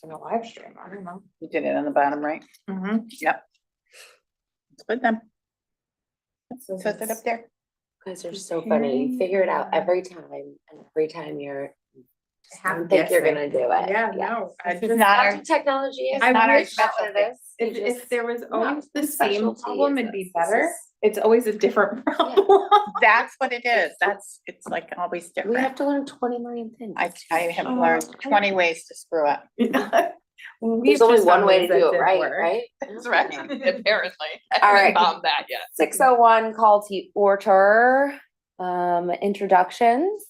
in a live stream, I don't know. You did it on the bottom, right? Mm-hmm. Yep. It's good then. Says it up there. You guys are so funny. You figure it out every time, and every time you're, I don't Half think you're guessing. gonna do it. Yeah, no, I This is just, not That's our, what technology is. I Not our wish that specialty. if there was always the same specialty problem, is it'd be this. better. This is- It's always a different problem. that's what it is. It's like always We different. have to learn 20 million things. I have learned 20 ways to screw up. There's only one way to do it, right? Right? That's right, apparently. I All haven't right. found that yet. 6:01 call to order, introductions.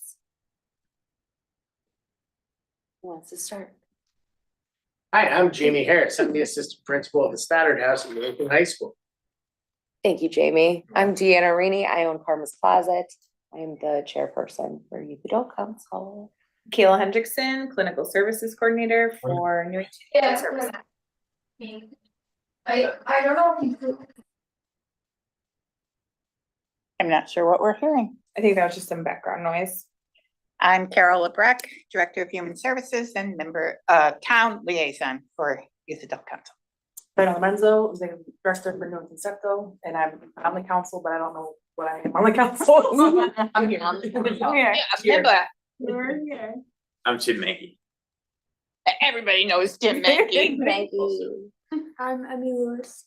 Who wants to start? Hi, I'm Jamie Harris. I'm the assistant principal of the Stoddard House at Newington High School. Thank you, Jamie. I'm Deanna Rini. I own Karma's Closet. I am the chairperson for Youth Adult Council. Kayla Hendrickson, Clinical Services Coordinator for Newington. Services. I don't know if you. I'm not sure what we're hearing. I think that was just some background noise. I'm Carol LeBrecq, Director of Human Services and member, Town Liaison for Youth Adult Council. Diana Lorenzo, I'm the director for Newington Septo, and I'm on the council, but I don't know what I am on the council. I'm here on the council. Yeah, Here. I'm Jim Mankey. everybody knows Jim Mankey. Thank you. I'm Emmy Lewis,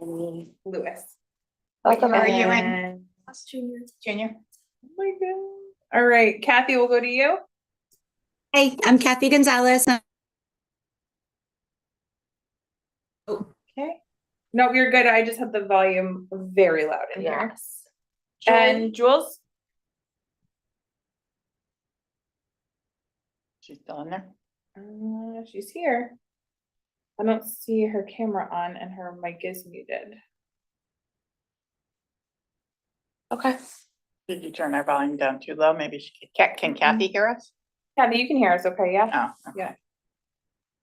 Emily. Lewis. Welcome, Are you Emily. in? And- last junior. Junior. Oh my God. All right, Kathy, we'll go to you. Hey, I'm Kathy Gonzalez. Okay. No, you're good. I just had the volume very loud in here. Yes. And Jules? She's still in there. She's here. I don't see her camera on and her mic is muted. Okay. Did you turn our volume down too low? Maybe can Kathy hear us? Kathy, you can hear us, okay? Yeah. Oh, okay. Yeah.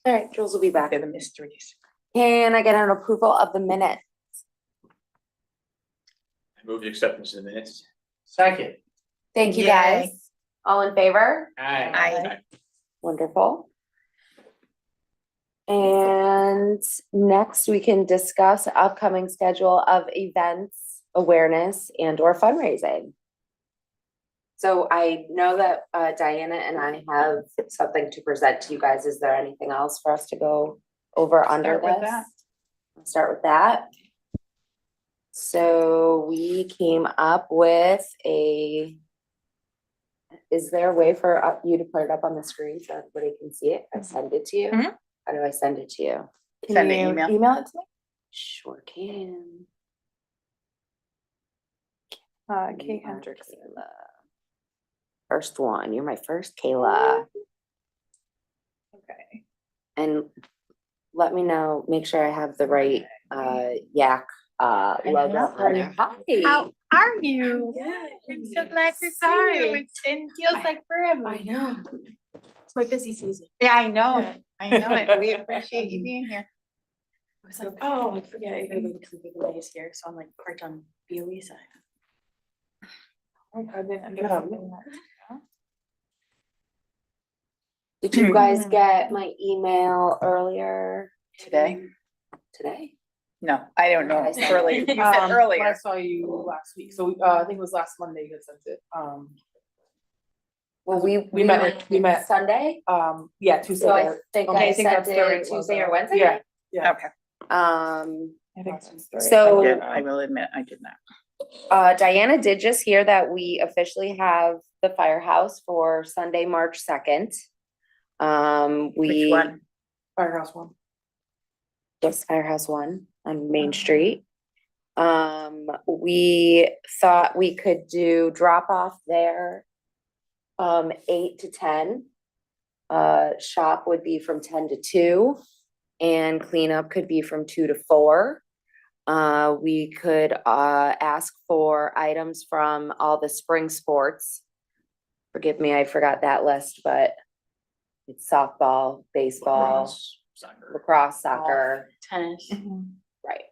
All right, Jules will be back. They're the mysteries. Can I get an approval of the minute? I move the acceptance of the minutes. Second. Thank you, Yay. guys. All in favor? Aye. Wonderful. And next we can discuss upcoming schedule of events, awareness and or fundraising. So I know that Diana and I have something to present to you guys. Is there anything else for us to go over under Start with this? that. I'll start with that. So we came up with is there a way for you to put it up on the screen so everybody can see it? I send it to you. Mhm. How do I send it to you? Can Send an you email. email it to me? Sure can. Kay You are Hendrickson. Kayla. First one, you're my first Kayla. Okay. And let me know, make sure I have the right yak logo on there. Hi. How are you? Yeah, I'm so glad to see you. It feels like forever. I know. It's my busy season. Yeah, I know it. I know it. We appreciate you being here. I was like, oh, I forget, I gotta go because the big is here, so I'm like parked on BOE side. Oh, I didn't end up doing that. Did you guys get my email earlier Today? today? No, I don't know. Okay, so- Earlier. You said When I earlier. saw you last week, so I think it was last Monday you had sent it. Well, We met Sunday, yeah, Tuesday. so I there. think Okay, I I think sent that's the right it one, Tuesday though. or Wednesday. Yeah, yeah. Okay. I think that's the right So- one. I did. I will admit, I did not. Diana did just hear that we officially have the firehouse for Sunday, March 2nd. Which We one? Firehouse one. just Firehouse One on Main Street. We thought we could do drop off there 8 to 10. Shop would be from 10 to 2 and cleanup could be from 2 to 4. We could ask for items from all the spring sports. Forgive me, I forgot that list, but it's softball, baseball, lacrosse, soccer, Tennis. right?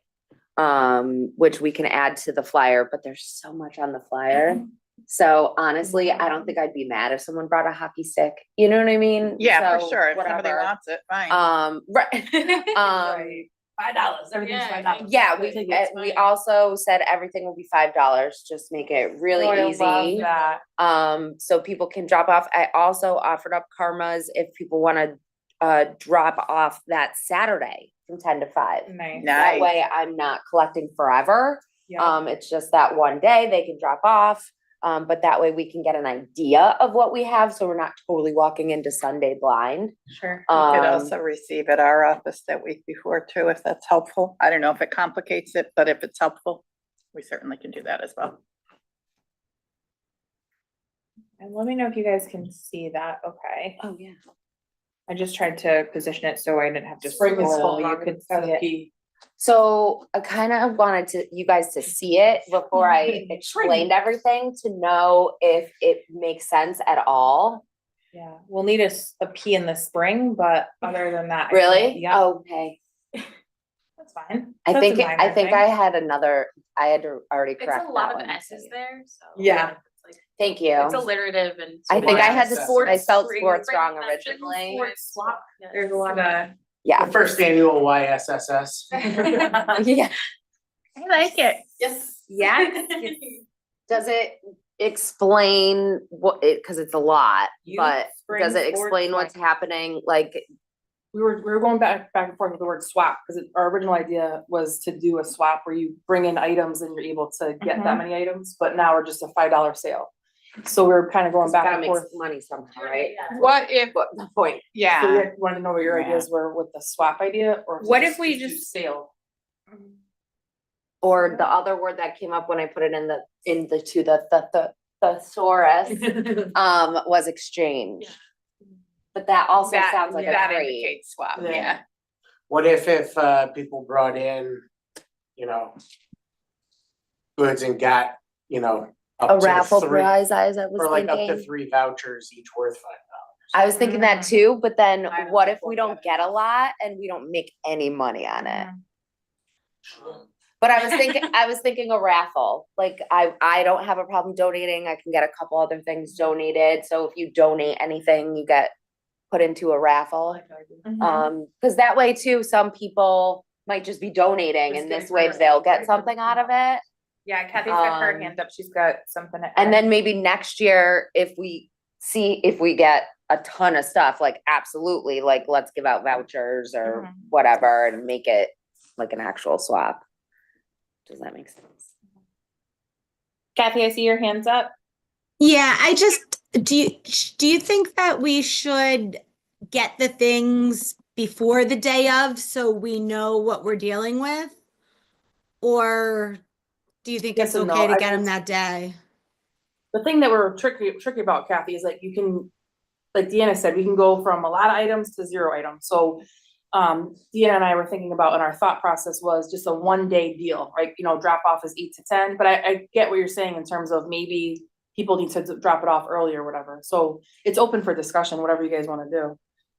Which we can add to the flyer, but there's so much on the flyer. So honestly, I don't think I'd be mad if someone brought a hockey stick, you know what I mean? Yeah, for So, sure. If somebody whatever. wants it, fine. Right. Right. $5, everything's Yeah, $5. Yeah, Take it. we also said everything will be $5, just make it really Oh, I love easy. that. So people can drop off. I also offered up karmas if people wanna drop off that Saturday from 10 to 5. Nice. That Nice. way I'm not collecting forever. Yeah. It's just that one day they can drop off. But that way we can get an idea of what we have, so we're not totally walking into Sunday blind. Sure. You could Um, also receive at our office that week before too, if that's helpful. I don't know if it complicates it, but if it's helpful, we certainly can do that as well. And let me know if you guys can see that, okay? Oh, yeah. I just tried to position it so I didn't have to Spring is scroll, full, you could see it. P. So I kind of wanted you guys to see it before I explained everything to know if it makes sense at all. Yeah, we'll need a P in the spring, but other than that. I think- Really? Yeah, Okay. that's fine. I That's a think, I minor think thing. I had I had to already It's correct a lot that of one. S's there, so. Yeah. It's like, Thank you. it's alliterative and. I think I had to, Sports- I spelled spring sports wrong exceptions, originally. sports swap, yes. There's a lot of, Yeah. The first annual YSSS. Yeah. I like it. Yes. Yeah. Does it explain what cause it's a lot, Youth, but spring does it sports, explain what's happening? Like, We were going back and forth with the word swap, because our original idea was to do a swap where you bring in items and you're able to get that many items, but now we're just a $5 sale. So we're kind of going it's back gotta and make forth. money somehow, right? Yeah. What if, But the point. So yeah, we wanted to know what your ideas were with the swap idea, or. What if we do just- Sale. Or the other word that came up when I put it in the thesaurus, was exchange. But that also that, sounds like a that trade. indicates swap, Yeah. yeah. What if people brought in, you know, goods and got, you know, A up to raffle 3 prize, I was or like up to thinking. 3 vouchers, each worth $5. I was thinking that too, but then I don't what think if we we'll don't get get a enough. lot and we don't make any money on it? But I was thinking a raffle, like I don't have a problem donating, I can get a couple other things donated, so if you donate anything, you get put into a raffle. Cause that way too, some people might just be donating Just and get this way credit. they'll get something out of it. yeah, Kathy's got her Um, hand up, she's got something. to And add. then maybe next year, if we get a ton of stuff, like absolutely, like let's give out vouchers or Mhm. whatever and make it like an actual swap. Does that make sense? Kathy, I see your hands up. Yeah, do you think that we should get the things before the day of so we know what we're dealing with? Or do you think Yes it's and no. okay to I get them mean, that day? The thing that we're tricky about, Kathy, is like you can, like Deanna said, we can go from a lot of items to 0 items. So Deanna and I were thinking about, and our thought process was just a 1-day deal, right? You know, drop off is 8 to 10, but I get what you're saying in terms of maybe people need to drop it off early or whatever. So it's open for discussion, whatever you guys wanna do.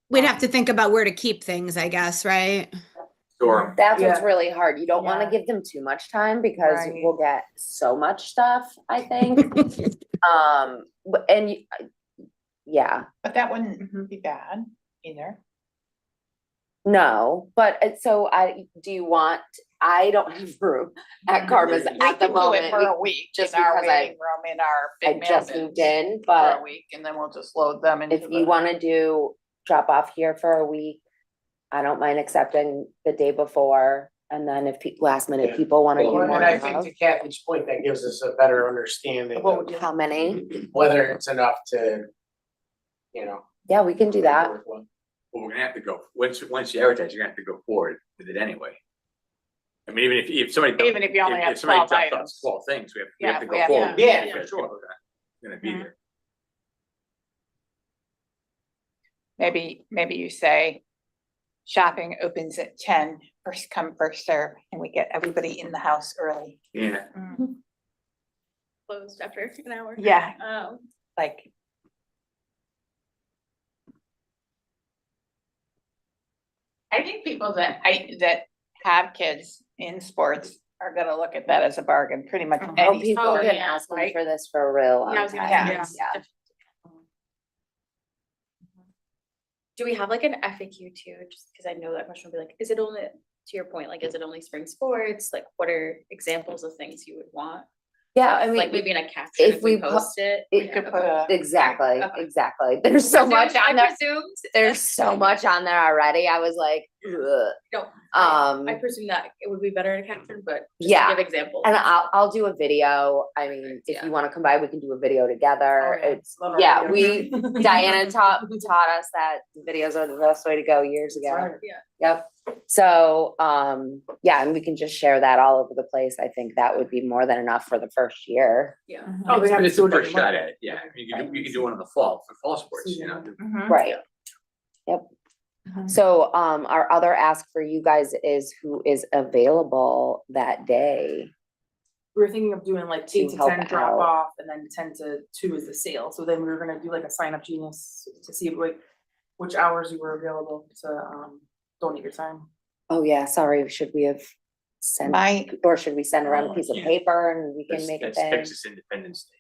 We'd have to think about where to keep things, I guess, right? Sure. That's what's Yeah. really hard. You don't wanna Yeah. give them too much time because Right. we'll get so much stuff, I think. And yeah, But that Mhm. wouldn't be bad either. no, but so do you want, I don't have room at Karma's We at the could do it moment. for a week, just just our because I- waiting room in our I big mail just bins moved in, for a but week, and then we'll just load them into if you the. wanna do drop off here for a week, I don't mind accepting the day before. And then if last minute Yeah. people wanna do Well, more and I think of, to Kathy's point, that gives us a better understanding What of would you- how many? whether it's enough to, you know. Yeah, we can do that. Well, we're gonna have to go, once you advertise, you're gonna have to go forward with it anyway. I mean, even if somebody. Even if you only have somebody 12 drops off items. 12 things, we Yeah, have to we go have to- forward. Yeah, because for sure. people are Gonna be Mhm. there. Maybe you say shopping opens at 10, first come, first serve, and we get everybody in the house early. Yeah, Closed after an hour. Yeah, Oh. like. I think people that have kids in sports are gonna look at that as a bargain, pretty much Oh, Oh, any people store. have been yeah, asking right? for this for a real long Yeah, I was gonna time. say, Yeah. it's Yeah. definitely- Do we have like an FAQ too? Just because I know that question will be like, is it only, to your point, like, is it only spring sports? Like, what are examples of things you would want? Yeah, I mean. Like maybe in a caption if if we we pu- post it. it- We could put a, Exactly, Okay. exactly. There's so much on I there. presumed. There's so much on there already. I was like, ugh. No, Um, I presume that it would be better in a caption, but just to Yeah, give examples. and I'll do a video. I mean, if Yeah. you wanna come by, we can do a video together. Oh, yeah. It's, Love our yeah, videos. we, Diana taught us that videos are the best way to go years ago. Sorry. Yep. So, yeah, and we can just share that all over the place. I think that would be more than enough for the first year. Yeah. Oh, we have It's to the do it first every shot month. at it, yeah, you can do one in the fall, for fall sports, you know. Right. Yep. So, our other ask for you guys is who is available that day. We were thinking of doing like To 8 to help 10 drop out. off and then 10 to 2 is the sale. So then we were gonna do like a sign up genius to see like which hours you were available to donate your time. Oh, yeah, sorry, should we have sent, my, or should we send around a Oh, piece of yeah. paper and we can That's, make a that's thing? Texas Independence Day.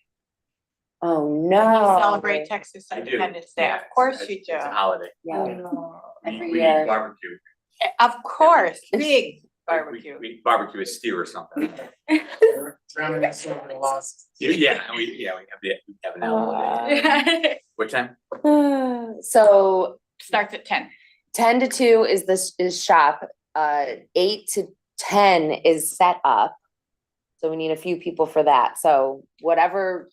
Oh, we no. celebrate Texas I do, Independence Day, yeah, of course it's- you do. It's a holiday. Yeah, We year. eat barbecue. Of course, big We- barbecue. We barbecue a steer or something. Drowning in silver lost. Yeah, and we have an holiday. What time? So Starts at 10. 10 to 2 is shop, 8 to 10 is set up. So we need a few people for that, so whatever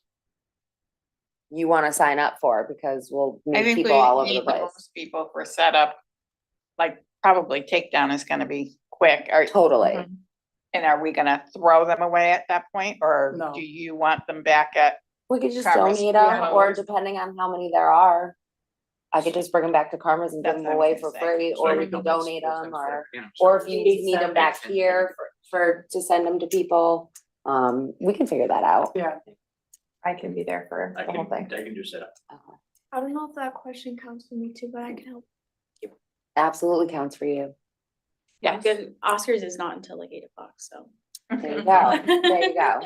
you wanna sign up for, because we'll I need think we people all over the need the place. most people for setup. Like, probably takedown is gonna be quick, or, Totally. and are we gonna throw them away at that point, or No. do you want them back at? We could just Karma's, donate yeah. them, or depending on how many there are. I could just bring them back to Karma's and give That's them what I away was for gonna say. free, So or we we can can donate donate sports them, and or, you know, or so- if you need them back here to send them to people, we can figure that out. Yeah. I can be there for I the whole can thing. do setup. I don't know if that question counts for me too, but I can help. Absolutely counts for you. Yes. Good, Oscars is not until like 8 o'clock, so. There you go, there you go.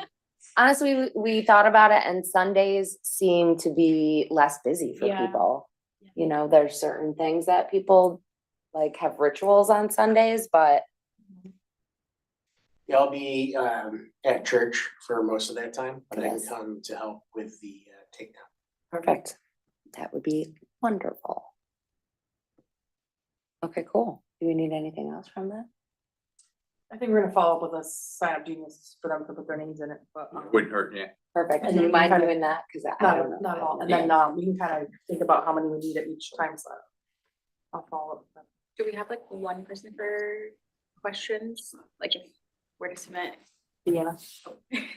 Honestly, we thought about it, and Sundays seem to be less busy for Yeah. people. You know, there's certain things that people like have rituals on Sundays, but I'll be at church for most of that time, but I can Yes. come to help with the takedown. perfect. That would be wonderful. Okay, cool. Do we need anything else from that? I think we're gonna follow up with a sign up genius for them to put their names in it, but. Wouldn't hurt, yeah. Perfect. And Do you then mind kinda- doing that? Cause I don't know. Not at all, and Yeah. then we can kind of think about how many we need at each time slot. I'll follow up with them. Do we have like one person for questions? Like if we're to submit? Deanna.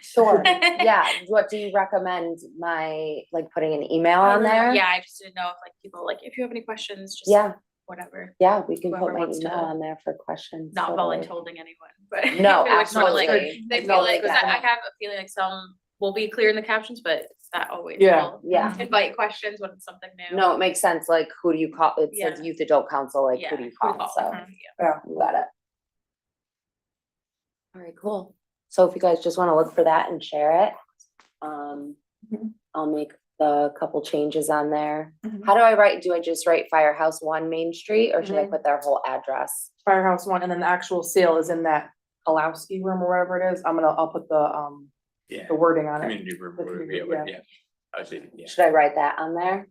Sure, yeah. What do you recommend like putting an email I on don't know. there? Yeah, I just didn't know if like people, like if you have any questions, just. Yeah, Whatever, yeah, we can put Whoever my wants email to- on there for questions. not totally. voluntolding anyone, but. No, if they just wanna, like, absolutely. They No, feel like, like cause that. I have a feeling like some will be clear in the captions, but that always Yeah. will Yeah. invite questions when it's something new. No, it makes sense. Like, who do you call? It says Yeah. Youth Adult Council, like, Yeah, who do you who call? call? So, Mhm, yeah. you got it. All right, cool. So if you guys just wanna look for that and share it, I'll make the couple changes on there. How do I write? Do I just write Firehouse 1 Main Street, or should I Mhm. put their whole address? Firehouse one, and then the actual sale is in that Kalowski room or wherever it is. I'll put Yeah, the wording on it. community room, The yeah, community, would- yeah. yeah. I was thinking, yeah. Should I write that on there,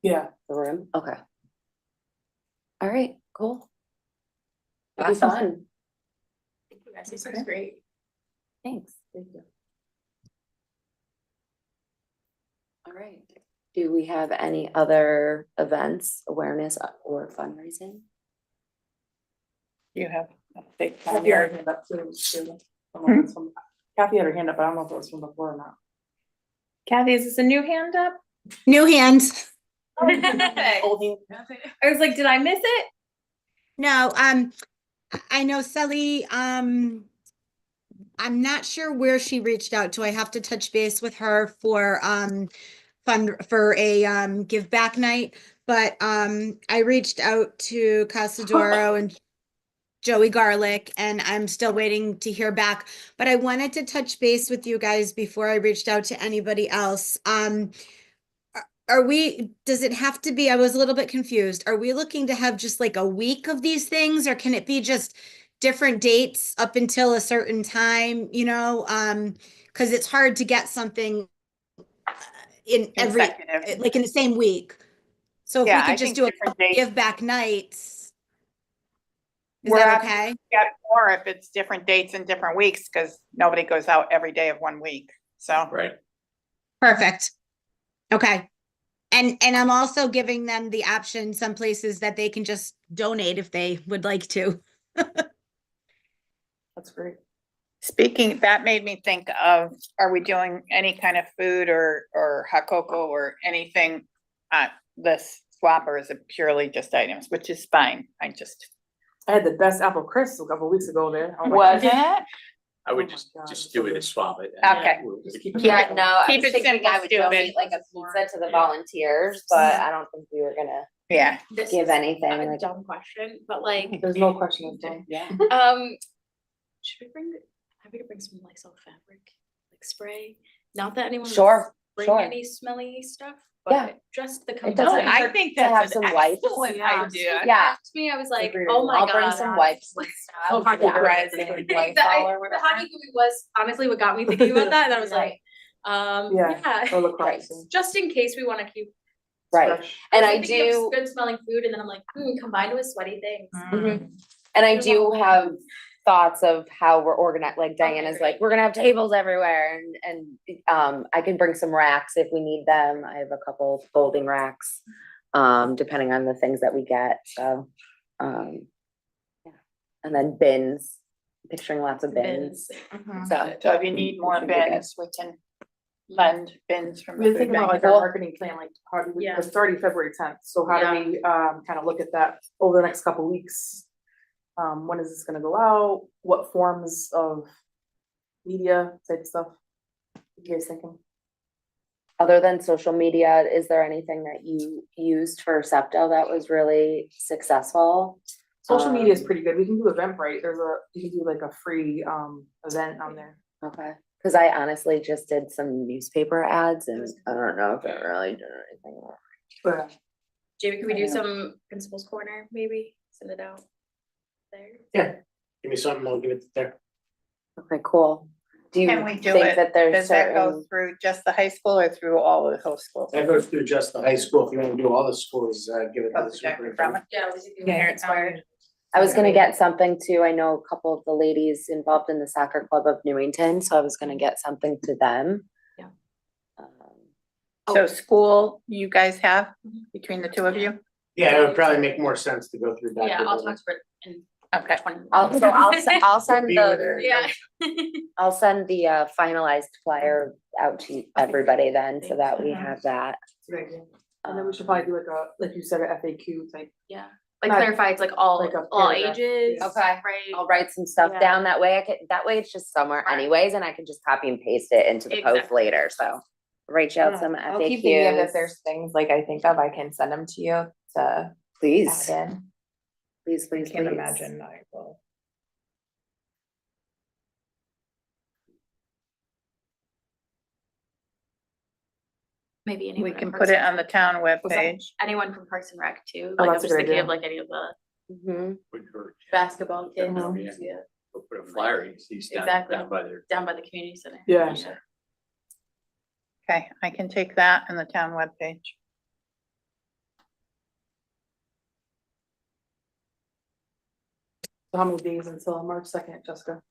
Yeah. the room? Okay. All right, cool. It'll be Awesome. fun. Thank you guys, this was great. Thanks. Thank you. All right. Do we have any other events, awareness or fundraising? You have a big Kathy plan had her here. hand up too. I don't know if it's from- Kathy had her hand up, but I don't know if it was from before or not. Kathy, is this a new hand up? New hands. Old hand. I was like, did I miss it? No, I know Sally, I'm not sure where she reached out to. I have to touch base with her for, for a, give back night. But, I reached out to Casadoro and Joey Garlic, and I'm still waiting to hear back. But I wanted to touch base with you guys before I reached out to anybody else. Are we, does it have to be, I was a little bit confused. Are we looking to have just like a week of these things, or can it be just different dates up until a certain time, you know? Because it's hard to get something in every, Consecutive. like in the same week. So if we Yeah, I could just think do a different couple dates. give back nights, is We're that happy okay? to Get more if it's different dates and different weeks, because nobody goes out every day of one week, so. Right. Perfect. Okay. And I'm also giving them the option, some places that they can just donate if they would like to. That's great. Speaking, that made me think of, are we doing any kind of food or hot cocoa or anything? This swapper is purely just items, which is fine. I I had the best apple crisp a couple weeks ago there. Oh my was God. it? I would Oh my just, God, just it's do so it good. and swap it. Okay. We'll just keep- Yeah, no, I Keep was it thinking simple, I would stupid. donate like a pizza to the volunteers, but I don't think we were gonna Yeah, This give is anything. a like- dumb question, but like, There's no question of that. Yeah. should we bring, happy to bring some Lysol fabric, like spray? Not that anyone Sure, bring sure. any smelly stuff, Yeah. but just the It no, doesn't component. I hurt think to have that's an some wipes. excellent Yeah. idea. Yeah. Asked me, I was like, Agreed. oh my I'll god. bring some wipes and Oh, stuff. hockey Yeah. grads The and Lysol or whatever. hockey movie was honestly what got me thinking about that, and I was like, Yeah. yeah, Or lacrosse. just in case we wanna keep. Right, and I was thinking of do, Good smelling food, and then I'm like, combined with sweaty things. Mhm. and I do have thoughts of how we're organized, like Diana's like, great. we're gonna have tables everywhere and I can bring some racks if we need them. I have a couple folding racks, depending on the things that we get, so, yeah. And then bins, picturing lots of bins, so. So if you need more bins, we can lend bins from the We're food thinking about bank. like our marketing plan, like how do we, Yeah. it's already February 10th, so how do we kind of look at that over the next couple weeks? When is this gonna go out? What forms of media type stuff? What you guys thinking? Other than social media, is there anything that you used for Septo that was really successful? Social media is Um, pretty good. We can do Eventbrite. You can do like a free event on there. Okay, cause I honestly just did some newspaper ads and I don't know if it really did anything. But Jamie, can we do Yeah. some principal's corner, maybe, send it out there? Yeah, give me something, I'll give it there. Okay, cool. Do you Can we do think it? that there's Does that go certain, through just the high school or through all of the whole schools? That goes through just the high school, if you wanna do all the schools, give it to Oh, the Jack from superintendent. it? Yeah, we could do Yeah, inspired. I was gonna get something too. I know a couple of the ladies involved in the soccer club of Newington, so I was gonna get something to them. Yeah. So school, you guys have Mhm. between the two of you? Yeah, it would probably make more sense to go through Dr. Yeah, I'll Bowman. talk to her in Okay. 20 minutes. I'll send Be with the, her. Yeah. I'll send the finalized flyer out to everybody then, so that we have that. it's a good idea. And then we should probably do like like you said, a FAQ type. Yeah, like Not- clarify, it's like all, like a all paragraph, ages, yeah. Okay. right? I'll write some stuff Yeah. down, that way that way it's just somewhere Right. anyways, and I can just copy and paste it into the post Exactly. later, so. Write you out some I'll keep thinking of if FAQs, there's things like I think of, I can send them to you to please, add in. please, I please, can't please. imagine I will. Maybe anyone. We in can Parks put it and on the Rec. town that? webpage. Anyone from Parks and Rec too, Oh, like I'm that's a just good thinking idea. of like any of the Mhm. Would hurt. basketball kids, Mhm. yeah, We'll put a flyer, he's down, Exactly. down by their. down by the community center. Yeah. Okay, I can take that and the town webpage. So how many days until March 2nd, Jessica?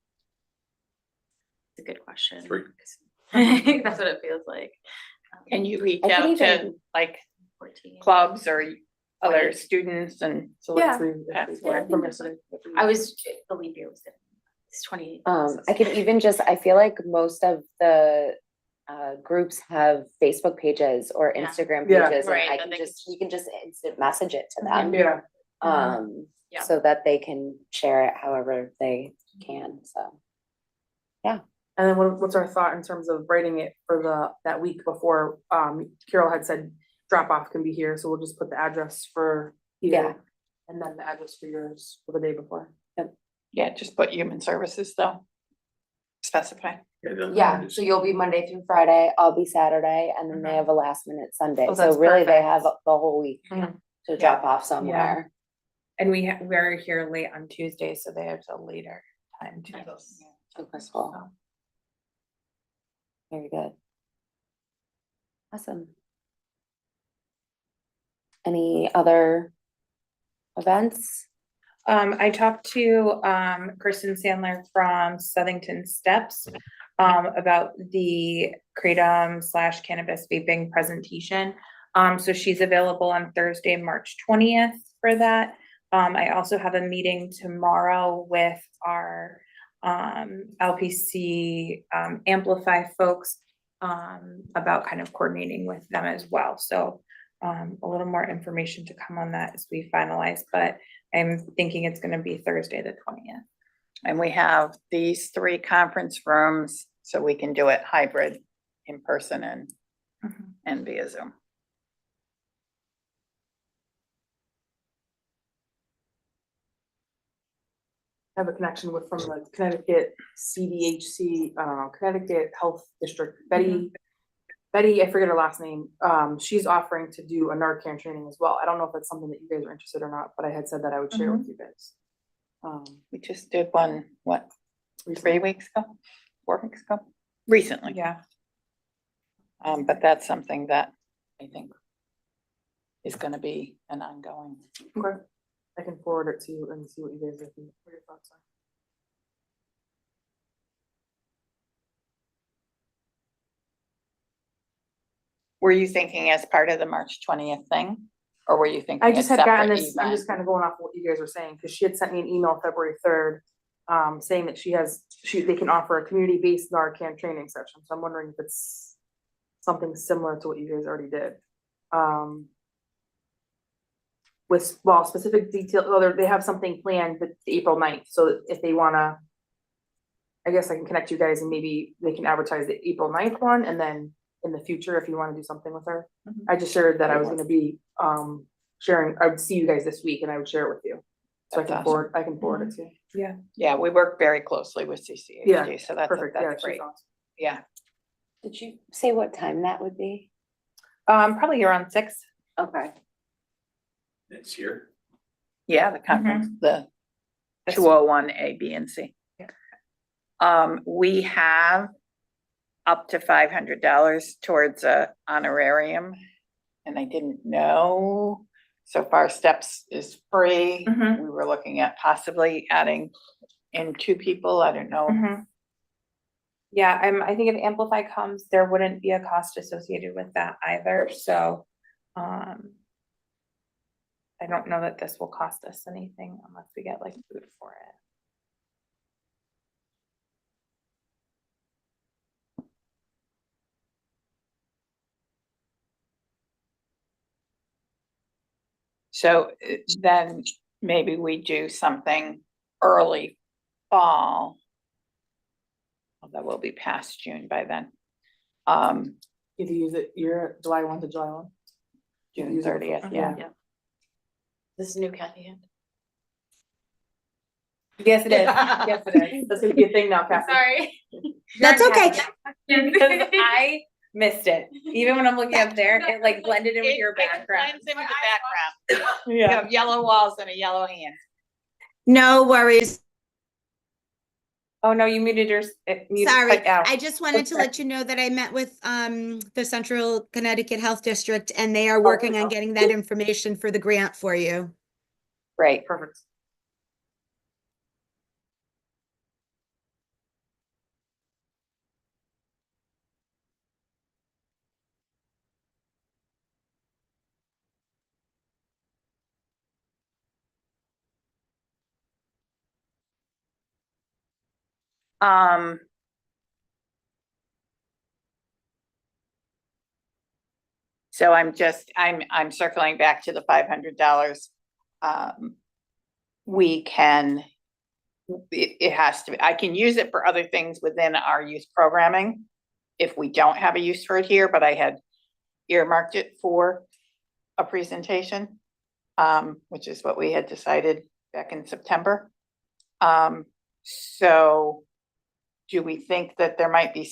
It's a good question. 3. That's what it feels like. Can you reach I could out to even- like 14. clubs or other students and? So like Yeah. 3. Yeah. From yesterday. I was, the leap year was different. It's 28. I can even just, I feel like most of the groups have Facebook pages or Yeah. Instagram Yeah. pages, and Right, I that can they just, can- we can just instant message it to them. Yeah, Yeah. So that they can share it however they can, so. and then what's our thought in terms of writing it for that week before, Carol had said drop off can be here, so we'll just put the address for Yeah. here. And then the address for yours for the day before. Yeah, just put human services though. Specify. Yeah, so you'll be Monday through Friday, I'll be Saturday, and then they have a last minute Sunday, Oh, so that's really they have perfect. the whole week Mhm. to drop off somewhere. And we're here late on Tuesday, so they have a later time too. Okay, cool, So, very good. Awesome. Any other events? I talked to, Kristen Sandler from Southington Steps, about the Kratom / cannabis vaping presentation. So she's available on Thursday, March 20th for that. I also have a meeting tomorrow with our, LPC, Amplify folks, about kind of coordinating with them as well. So, a little more information to come on that as we finalize, but I'm thinking it's gonna be Thursday, the 20th. And we have these 3 conference rooms, so we can do it hybrid, in person and via Zoom. I have a connection with from the Connecticut CDHC, Connecticut Health District, Betty, I forget her last name, she's offering to do a Narcan training as well. I don't know if that's something that you guys are interested or not, but I had said that I would share with you guys. We just did one, what, 3 Recently. weeks ago, 4 weeks ago, recently. Yeah, But that's something that I think is gonna be an ongoing. Okay, I can forward it to you and see what you guys are thinking, what your thoughts are. Were you thinking as part of the March 20th thing? Or were you thinking? I a just had gotten separate this, I'm event? just kind of going off what you guys were saying, because she had sent me an email February 3rd, saying that they can offer a community-based Narcan training session, so I'm wondering if it's something similar to what you guys already did. With, well, specific detail, they have something planned, but April 9th, so if they wanna, I guess I can connect you guys and maybe they can advertise the April 9th one, and then in the future, if you wanna do something with her. Mhm. I just shared that I was gonna be, sharing, I would see you guys this week and I would share it with you. So That's awesome. I can forward it to you. Yeah, we work very closely with CCHD, Yeah, so that's, Perfect, yeah, that's she's great. awesome. Yeah, Did you say what time that would be? probably around 6. Okay. It's here. yeah, the conference, the This- 201 A, B, and C. Yeah. We have up to $500 towards a honorarium, and I didn't know. So far, Steps is free. Mhm. We were looking at possibly adding in 2 people. I don't know. Mhm. Yeah, I think if Amplify comes, there wouldn't be a cost associated with that either, so, I don't know that this will cost us anything unless we get like food for it. So then maybe we do something early fall. Although we'll be past June by then. If you use it, you're July 1 to July 1. June Use it for- 30th, yeah. This is new Kathy hand. Yes, it is. Yes, it is. That's gonna be a thing now, Kathy. Sorry. That's okay. Because I missed it. Even when I'm looking up there, it like blended in with your It background. blends in with the background. You have yellow walls and a yellow hand. No worries. Oh, no, you muted yours. Sorry, Cut out. I just wanted to Okay. let you know that I met with the Central Connecticut Health District and they are working on getting that information for the grant for you. Great. Perfect. Um. So I'm circling back to the $500. We can, it has to be, I can use it for other things within our youth programming. If we don't have a use for it here, but I had earmarked it for a presentation, which is what we had decided back in September. So do we think that there might be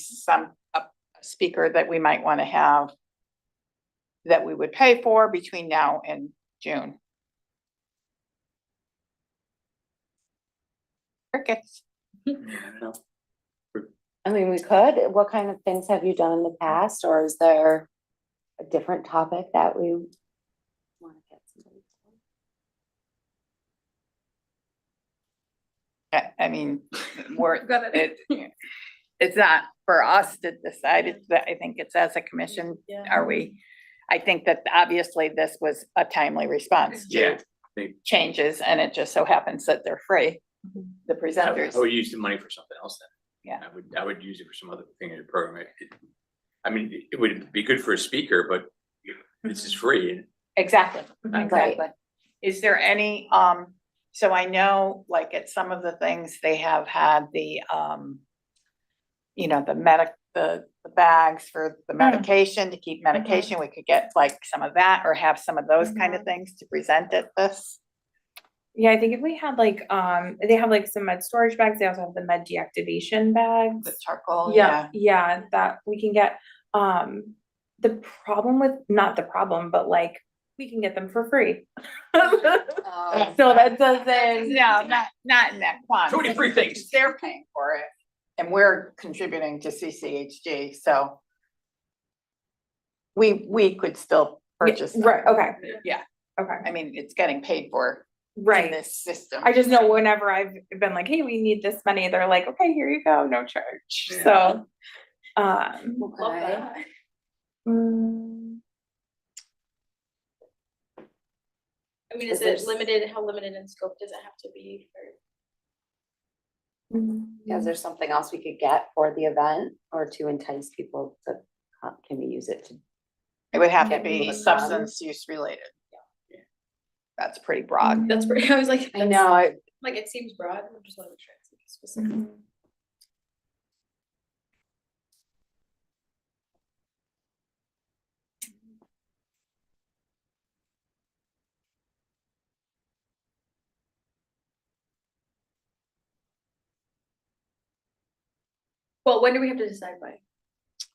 a speaker that we might want to have that we would pay for between now and June? Crickets. Yeah, I don't know. I mean, we could, what kind of things have you done in the past, or is there a different topic that we wanna get somebody I mean, we're, Got it. it's not for us to decide, it's that, I think it's as a commission, are we? I think that obviously this was a timely response Yeah. to changes, and it just so happens that they're free, the I presenters. would use the money for something else then. Yeah. I would use it for some other thing in the program. I mean, it would be good for a speaker, but this is free and Exactly, Right. exactly. Is there any, so I know, like, at some of the things, they have had the, you know, the bags for the medication, to keep medication, we could get like some of that, or have some of those kind of things to present at this. Yeah, I think if we had like, they have like some med storage bags, they also have the med deactivation bags. The charcoal, Yeah, yeah, that we can get, the problem with, not the problem, but like, we can get them for free. Oh. So that doesn't. No, not in that quantity. Too many free things. They're paying for it, and we're contributing to CCHG, so we could still purchase them. Right, okay, Yeah, okay, I mean, it's getting paid for in right. this system. I just know whenever I've been like, hey, we need this money, they're like, okay, here you go, no charge, Yeah. so. Love Okay. that. mm, I mean, Is is there it s- limited, how limited in scope does it have to be for? Is there something else we could get for the event, or to entice people to, can we use it to? It would have to Get be people to come. substance use related. Yeah. That's pretty broad. That's pretty, I was like. I know, Like, it seems broad, I'm just want to make sure it's specific. mhm. Well, when do we have to decide by?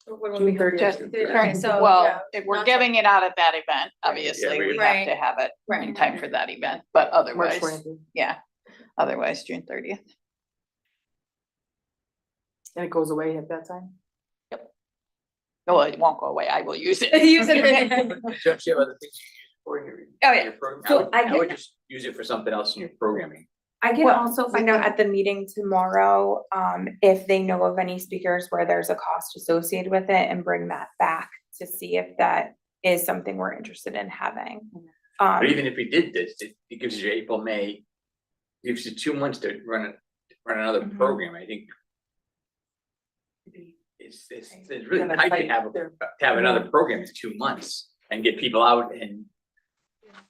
Or when will we June have- 30th. Just, Okay, so, well, yeah, if we're not giving it out at that event, obviously, we- we have to Right. have it in Right. time for that event, but March otherwise, 20th, yeah, otherwise, June 30th. and it goes away at that time. No, it won't go away, I will use it. Use it. don't you have other things you use it for in your? Oh, yeah. your program? So I I would get- just use it for something else in your programming. I can Well, also we find out can- at the meeting tomorrow, if they know of any speakers where there's a cost associated with it, and bring that back to see if that is something we're interested in having. But even if we did this, it gives you April, May, gives you 2 months to run another Mhm. program, I think. It's really Yeah, tight that's to have, like they're- to have another program in 2 months and get people out and.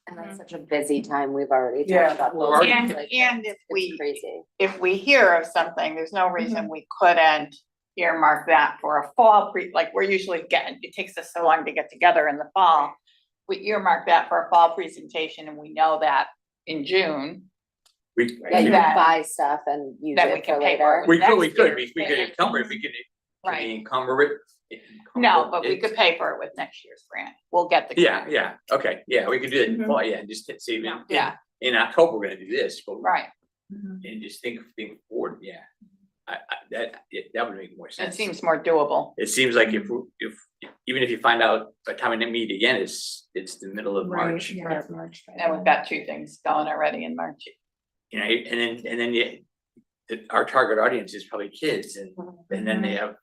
and that's such a busy time, we've already Yeah. talked about. We're those already- things, And, like, and if it's we, crazy. if we hear of something, there's no reason we couldn't earmark that for a fall like, we're usually getting, it takes us so long to get together in the fall. We earmark that for a fall presentation, and we know that in June, We, Yeah, you that- can buy stuff and use that we it can for pay for later. it. we could, next year's we could grant. encumber it, we could, can Right. we encumber it? No, but we could pay for it with next year's grant. We'll get the. Yeah, yeah, okay, yeah, we could do it in Mhm. fall, yeah, and just save it. Yeah. In October, we're gonna do this, but. Right, Mhm. And just think forward, yeah. That would make more it sense. seems more doable. It seems like if, even if you find out by the time we meet again, it's the middle of Right, March. yeah, it's March. by And we've then. got 2 things going already in March. You know, and then our target audience is probably kids and then they have,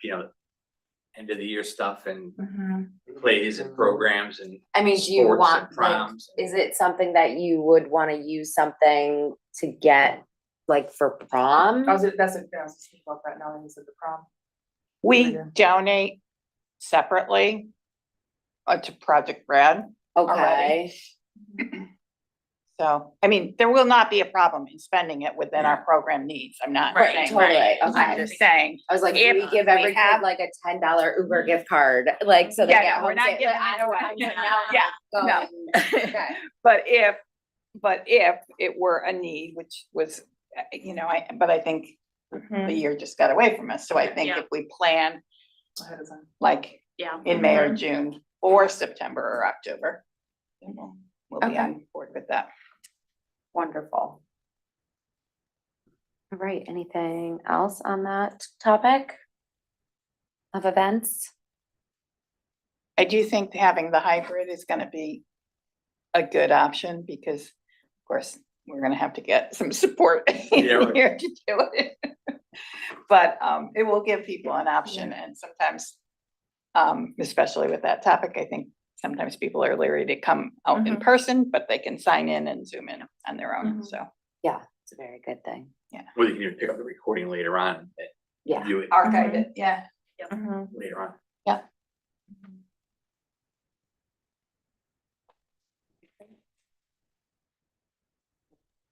end of the year stuff and Mhm. plays and programs and I mean, do you sports and want, like, proms. is it something that you would wanna use something to get, like, for prom? I was just thinking about that now, when you said the prom. We Yeah. donate separately to Project Brad. Okay, So, I mean, there will not be a problem in spending it within our program needs. I'm not Right, saying totally, that. okay. I'm just saying, I was like, do we If give we every have- kid like a $10 Uber gift card, like, so they Yeah, get no, we're home not safe? giving I it don't away. want to Yeah, no. Okay. but if it were a need, which was you know, but I think the Mhm. year just got away from us, so I think Yeah. if we plan Ahead of time. like Yeah. in May or June or September or October, then we'll be Okay. on board with that. Wonderful. All right, anything else on that topic of events? I do think having the hybrid is gonna be a good option because, of course, we're gonna have to get some support Yeah, right. in here to do it. But it will give people an option and sometimes, especially with that topic, I think sometimes people are leery to come out in Mhm. person, but they can sign in and zoom in on their own, Mhm. so. Yeah, it's a very good thing. Or you can even pick up the recording later on and Yeah. view it Archive it, yeah. Mhm. later on.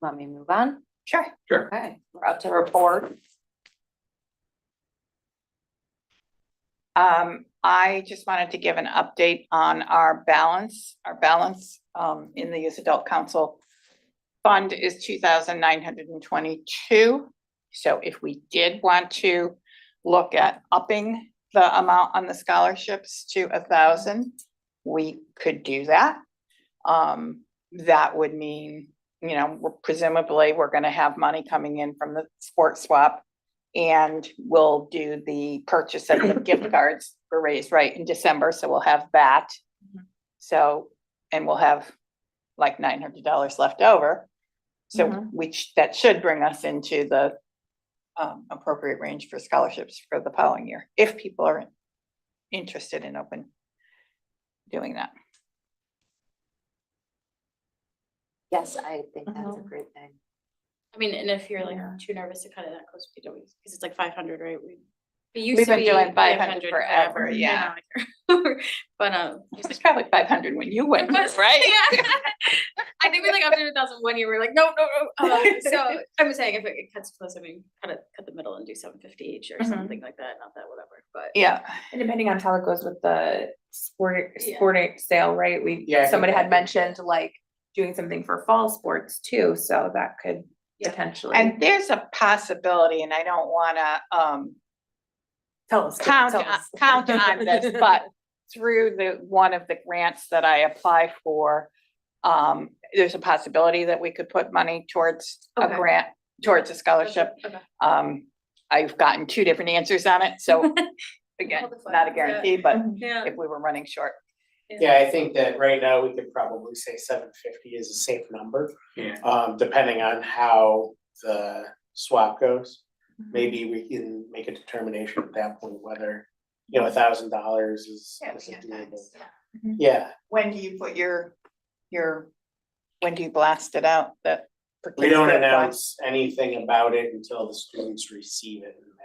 Want me to move on? Sure. Sure. Okay, we're up to report. I just wanted to give an update on our balance. Our balance in the Youth Adult Council fund is 2,922. So if we did want to look at upping the amount on the scholarships to 1,000, we could do that. That would mean, you know, presumably we're gonna have money coming in from the sports swap. And we'll do the purchase of the gift cards for Raise Right in December, so we'll have that. So, and we'll have like $900 left over. So that should bring us into the appropriate range for scholarships for the following year, if people are interested in doing that. Yes, I think that's a great thing. I mean, and if you're like Yeah. too nervous to cut it, that goes to PW, because it's like 500, right? It used We've to been be doing 500 500 forever, yeah. But It was probably 500 when you went, right? Yeah. I think we like up to 1,001 year, we were like, no. So I'm saying if it cuts close, I mean, cut the middle and do 750 each or Mhm. something like that, not that whatever, but. Yeah, And depending on how it goes with the Yeah. sporting sale, right? Yeah, I think Somebody that had could- mentioned like doing something for fall sports too, so that could Yeah. potentially. and there's a possibility, and I don't wanna Tell us. count on this, but through one of the grants that I apply for, there's a possibility that we could put money towards a Okay. grant, towards a scholarship. Okay. I've gotten 2 different answers on it, so again, Hold the not a flag, yeah. guarantee, but Yeah. if we were running short. Yeah, I think that right now we could probably say 750 is a safe number, Yeah. depending on how the swap goes. Maybe we can make a determination at that point whether, you know, $1,000 is doable. Yeah, When do you put when do you blast it out that? for we kids don't that apply? announce anything about it until the students receive it in May.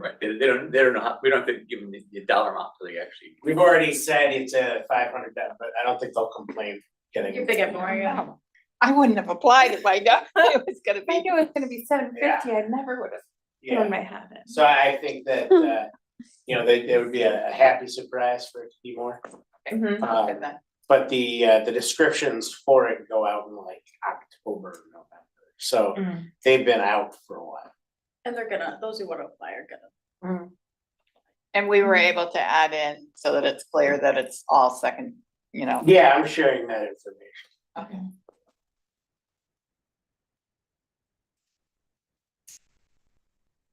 Right, they don't know how, we don't have to give them the dollar amount till they actually. We've already said it's a 500, but I don't think they'll complain getting. If they get more, yeah. I wouldn't have applied if I knew it was gonna If I be. knew it was gonna be 750, I never would have thrown Yeah, my hat in. so I think that, you know, there would be a happy surprise for it to be more. Mhm. Sounds good then. But the descriptions for it go out in like October, November, so Mm. they've been out for a while. And those who want to apply are gonna. And we were able to add in so that it's clear that it's all second, you know. Yeah, I'm sharing that information. Okay.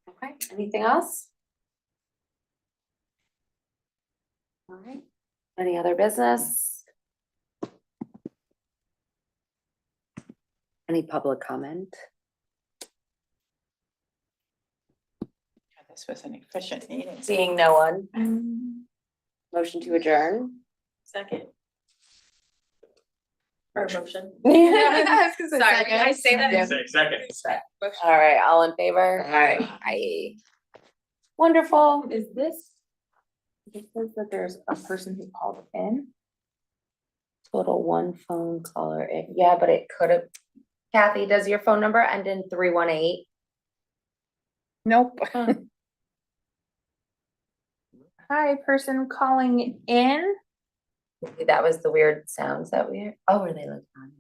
Okay, anything else? All right, any other business? Any public comment? This was an efficient meeting. Seeing no one, motion to adjourn? Second. Or motion. I was gonna say Sorry, second. I say that. Yeah. Second. All right, all in favor? Aye. Aye. Wonderful. Is this? It says that there's a person who called in. Total one phone caller, yeah, but it could have. Kathy, does your phone number end in 318? Nope. Hi, person calling in. That was the weird sounds that we heard. Oh, were they like on?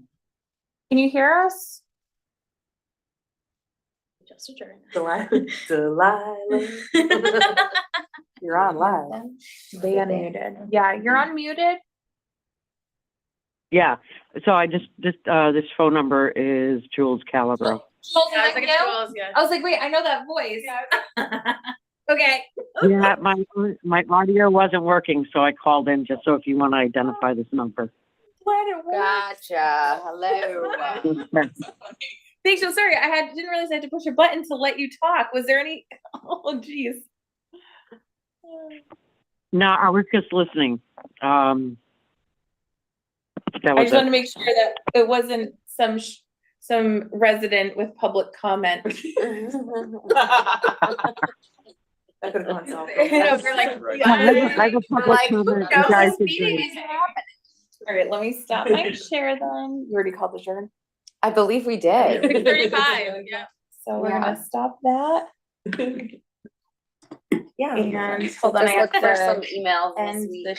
Can you hear us? Just adjourn. Delilah. You're on live. They unmuted. Yeah, you're unmuted. Yeah, so I just, this phone number is Jules Calabro. Jules, Yeah, I is was that like, you? Jules, yeah. I was like, wait, I know that voice. Okay. Yeah, my audio wasn't working, so I called in just so if you want to identify this number. Glad it worked. Gotcha, hello. Thanks, so sorry, didn't realize I had to push a button to let you talk. Was there any, oh geez. No, I was just listening. That I was just wanted to it. make sure that it wasn't some resident with public comment. That could have gone south. We're like, Right. No, I have a we're public like, comment. no, You guys this did meeting great. is happening. All right, let me stop my share then. You already called the adjourn. I believe we did. 35, yeah. So we're Yeah. gonna stop that. Yeah. And So hold on, I just have look for some to emails this end week. the